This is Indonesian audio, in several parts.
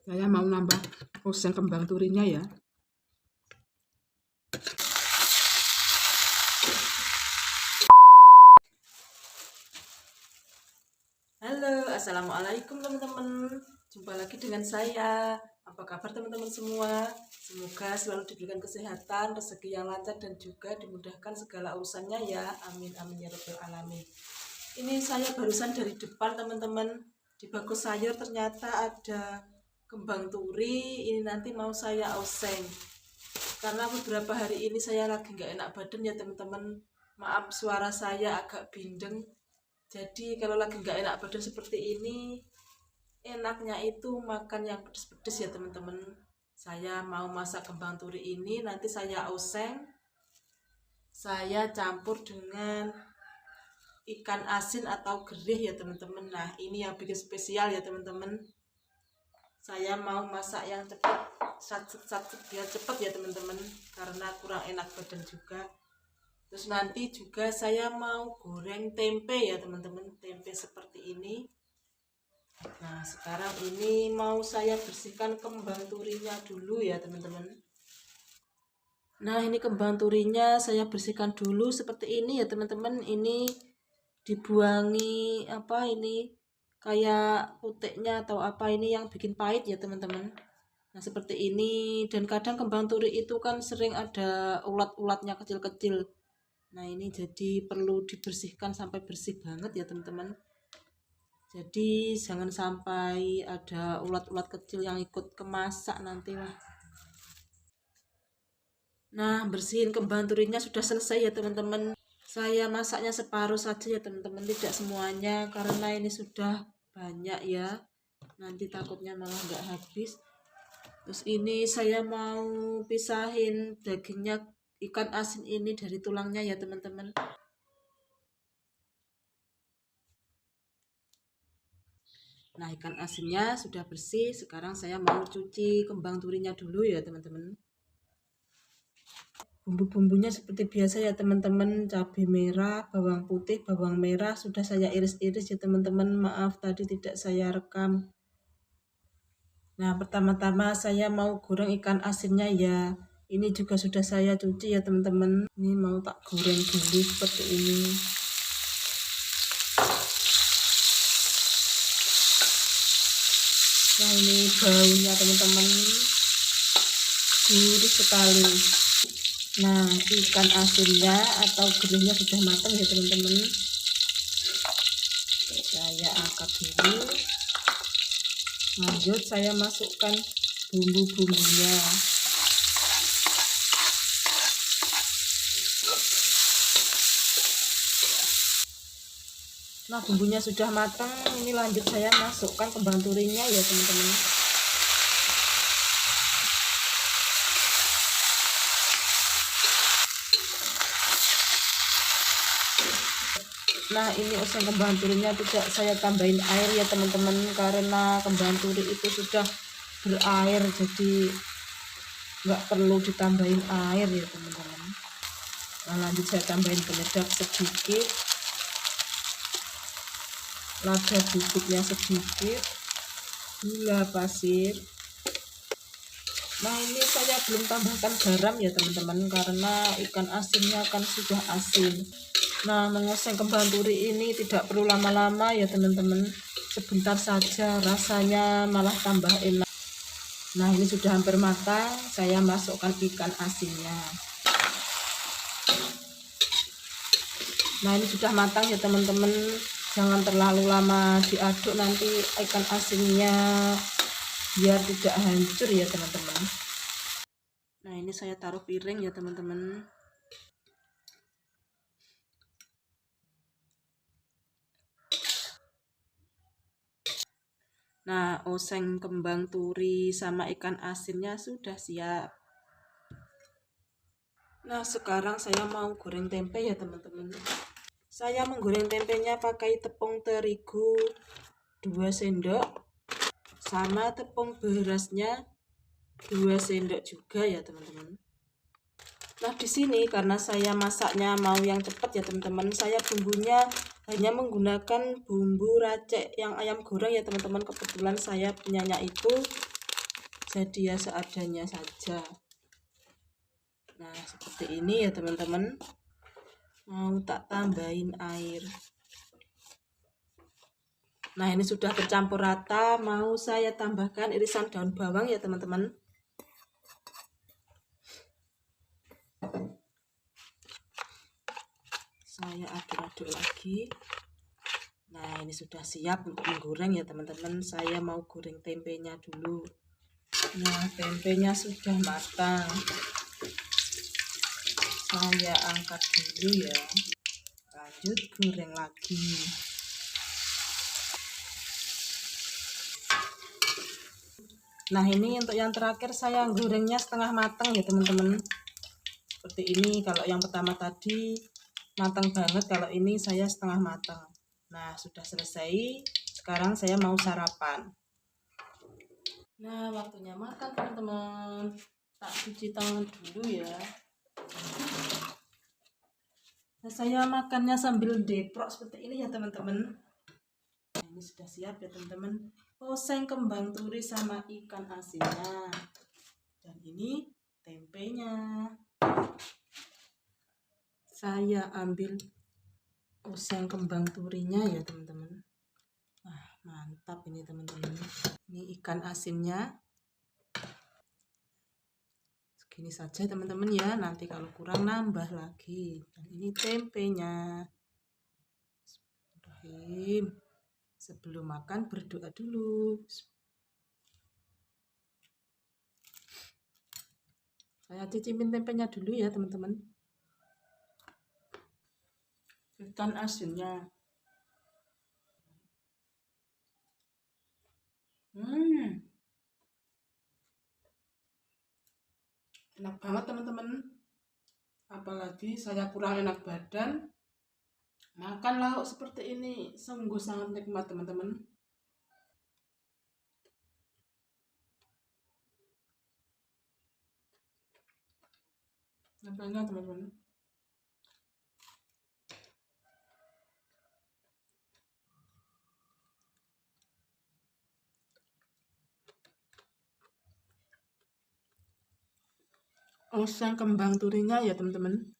Saya mau nambah oseng kembang turinya ya. Halo, assalamualaikum teman-teman. Jumpa lagi dengan saya. Apa kabar teman-teman semua? Semoga selalu diberikan kesehatan, rezeki yang lancar, dan juga dimudahkan segala urusannya ya. Amin amin ya rabbal alamin. Ini saya barusan dari depan teman-teman. Di bako sayur ternyata ada kembang turi. Ini nanti mau saya oseng. Karena beberapa hari ini saya lagi nggak enak badan ya teman-teman. Maaf suara saya agak bindeng. Jadi kalau lagi nggak enak badan seperti ini, enaknya itu makan yang pedes-pedes ya teman-teman. Saya mau masak kembang turi ini, nanti saya oseng, saya campur dengan ikan asin atau gerih ya teman-teman. Nah ini yang bikin spesial ya teman-teman. Saya mau masak yang cepat, biar cepat ya teman-teman, karena kurang enak badan juga. Terus nanti juga saya mau goreng tempe ya teman-teman, tempe seperti ini. Nah sekarang ini mau saya bersihkan kembang turinya dulu ya teman-teman. Nah ini kembang turinya saya bersihkan dulu seperti ini ya teman-teman. Ini dibuangi apa ini kayak puteknya atau apa ini yang bikin pahit ya teman-teman. Nah seperti ini, dan kadang kembang turi itu kan sering ada ulat-ulatnya kecil-kecil. Nah ini jadi perlu dibersihkan sampai bersih banget ya teman-teman. Jadi jangan sampai ada ulat-ulat kecil yang ikut kemasak nanti lah. Nah bersihin kembang turinya sudah selesai ya teman-teman. Saya masaknya separuh saja ya teman-teman, tidak semuanya karena ini sudah banyak ya. Nanti takutnya malah nggak habis. Terus ini saya mau pisahin dagingnya ikan asin ini dari tulangnya ya teman-teman. Nah ikan asinnya sudah bersih, sekarang saya mau cuci kembang turinya dulu ya teman-teman. Bumbu-bumbunya seperti biasa ya teman-teman, cabai merah, bawang putih, bawang merah sudah saya iris-iris ya teman-teman. Maaf tadi tidak saya rekam. Nah pertama-tama saya mau goreng ikan asinnya ya. Ini juga sudah saya cuci ya teman-teman. Ini mau tak goreng dulu seperti ini. Nah ini baunya teman-teman, gurih sekali. Nah ikan asinnya atau gerihnya sudah matang ya teman-teman. Saya angkat dulu. Lanjut saya masukkan bumbu-bumbunya. Nah bumbunya sudah matang, ini lanjut saya masukkan kembang turinya ya teman-teman. Nah ini oseng kembang turinya tidak saya tambahin air ya teman-teman, karena kembang turi itu sudah berair, jadi nggak perlu ditambahin air ya teman-teman. Nah lanjut saya tambahin penyedap sedikit, lada bubuknya sedikit, gula pasir. Nah ini saya belum tambahkan garam ya teman-teman, karena ikan asinnya kan sudah asin. Nah mengoseng kembang turi ini tidak perlu lama-lama ya teman-teman, sebentar saja rasanya malah tambah enak. Nah ini sudah hampir matang, saya masukkan ikan asinnya. Nah ini sudah matang ya teman-teman, jangan terlalu lama diaduk, nanti ikan asinnya biar tidak hancur ya teman-teman. Nah ini saya taruh piring ya teman-teman. Nah oseng kembang turi sama ikan asinnya sudah siap. Nah sekarang saya mau goreng tempe ya teman-teman. Saya menggoreng tempenya pakai tepung terigu 2 sendok sama tepung berasnya 2 sendok juga ya teman-teman. Nah di sini karena saya masaknya mau yang cepat ya teman-teman, saya bumbunya hanya menggunakan bumbu racik yang ayam goreng ya teman-teman. Kebetulan saya punyanya itu jadi ya seadanya saja. Nah, seperti ini ya teman-teman. Mau tak tambahin air. Nah, ini sudah bercampur rata. Mau saya tambahkan irisan daun bawang ya teman-teman. Saya aduk-aduk lagi. Nah, ini sudah siap untuk menggoreng ya teman-teman. Saya mau goreng tempenya dulu. Nah, tempenya sudah matang. Saya angkat dulu ya. Lanjut goreng lagi. Nah, ini untuk yang terakhir saya gorengnya setengah matang ya teman-teman. Seperti ini. Kalau yang pertama tadi matang banget, kalau ini saya setengah matang. Nah, sudah selesai. Sekarang saya mau sarapan. Nah, waktunya makan teman-teman. Tak cuci tangan dulu ya. Nah, saya makannya sambil deprok seperti ini ya teman-teman. Nah, ini sudah siap ya teman-teman. Oseng kembang turi sama ikan asinnya. Dan ini tempenya. Saya ambil oseng kembang turinya ya teman-teman. Wah, mantap ini teman-teman. Ini ikan asinnya. Segini saja teman-teman ya. Nanti kalau kurang nambah lagi. Dan ini tempenya. Bismillahirrahmanirrahim. Sebelum makan berdoa dulu. Saya cicipin tempenya dulu ya teman-teman. Ikan asinnya. Enak banget teman-teman. Apalagi saya kurang enak badan, makan lauk seperti ini sungguh sangat nikmat teman-teman. Nampaknya teman-teman. Oseng kembang turinya ya teman-teman.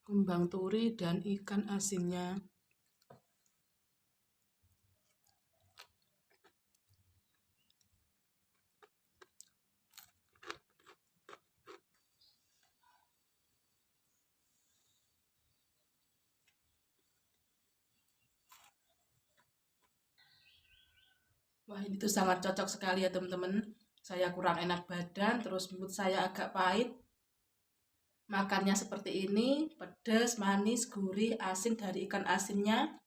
Kembang turi dan ikan asinnya. Wah, ini tuh sangat cocok sekali ya teman-teman. Saya kurang enak badan, terus mulut saya agak pahit. Makannya seperti ini, pedas, manis, gurih, asin dari ikan asinnya.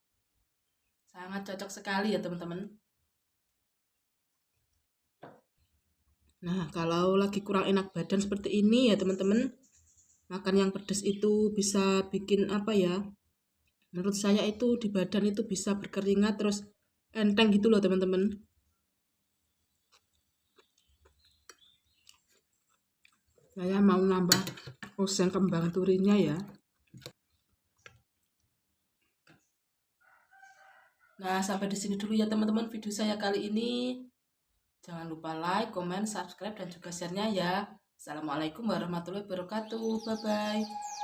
Sangat cocok sekali ya teman-teman. Nah, kalau lagi kurang enak badan seperti ini ya teman-teman, makan yang pedas itu bisa bikin apa ya? Menurut saya itu di badan itu bisa berkeringat terus enteng gitu loh teman-teman. Saya mau nambah oseng kembang turinya ya. Nah, sampai di sini dulu ya teman-teman video saya kali ini. Jangan lupa like, comment, subscribe, dan juga share-nya ya. Assalamualaikum warahmatullahi wabarakatuh. Bye-bye.